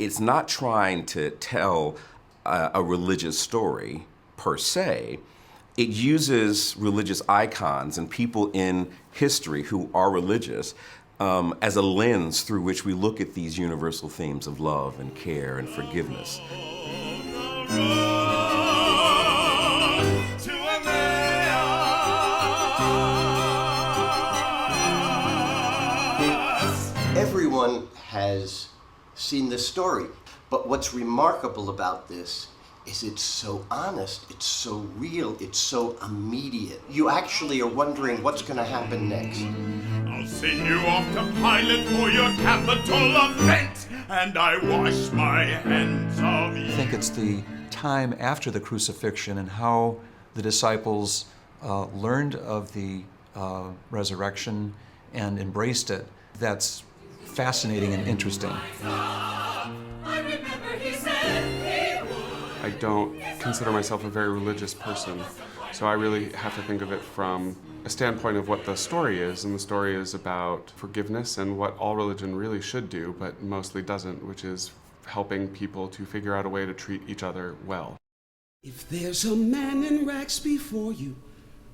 It's not trying to tell a religious story per se. It uses religious icons and people in history who are religious as a lens through which we look at these universal themes of love and care and forgiveness. Everyone has seen this story, but what's remarkable about this is it's so honest, it's so real, it's so immediate. You actually are wondering what's going to happen next. I'll send you off to Pilate for your capital offense, and I wash my hands of you. I think it's the time after the crucifixion and how the disciples learned of the resurrection and embraced it. That's fascinating and interesting. I don't consider myself a very religious person, so I really have to think of it from a standpoint of what the story is, and the story is about forgiveness and what all religion really should do, but mostly doesn't, which is helping people to figure out a way to treat each other well. If there's a man in rags before you,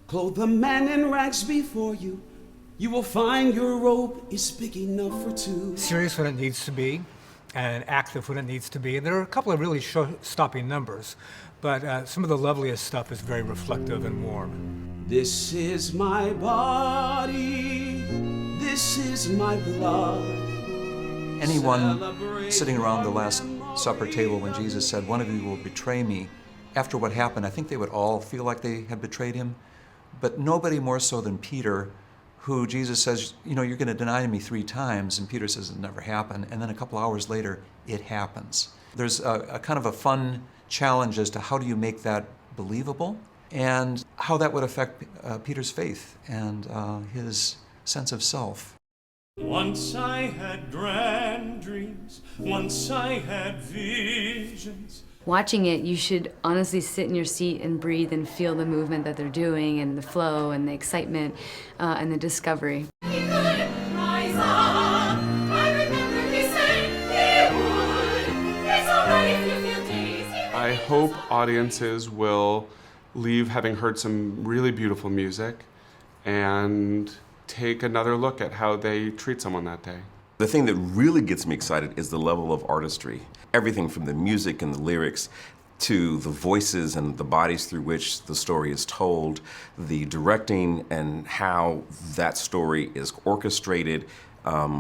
clothe the man in rags before you. You will find your robe is big enough for two. Serious when it needs to be, and active when it needs to be. And there are a couple of really show-stopping numbers, but some of the loveliest stuff is very reflective and warm. This is my body, this is my blood. Anyone sitting around the Last Supper table when Jesus said, "One of you will betray me," after what happened, I think they would all feel like they had betrayed him, but nobody more so than Peter, who Jesus says, "You know, you're going to deny me 3 times," and Peter says, "It'll never happen." And then a couple hours later, it happens. There's a kind of a fun challenge as to how do you make that believable and how that would affect Peter's faith and his sense of self. Once I had grand dreams, once I had visions. Watching it, you should honestly sit in your seat and breathe and feel the movement that they're doing and the flow and the excitement and the discovery. He could rise up. I remember he said he would. It's all right if you feel dizzy. I hope audiences will leave having heard some really beautiful music and take another look at how they treat someone that day. The thing that really gets me excited is the level of artistry. Everything from the music and the lyrics to the voices and the bodies through which the story is told, the directing and how that story is orchestrated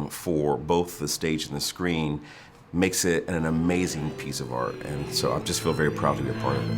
for both the stage and the screen makes it an amazing piece of art. And so I just feel very proud to be a part of it.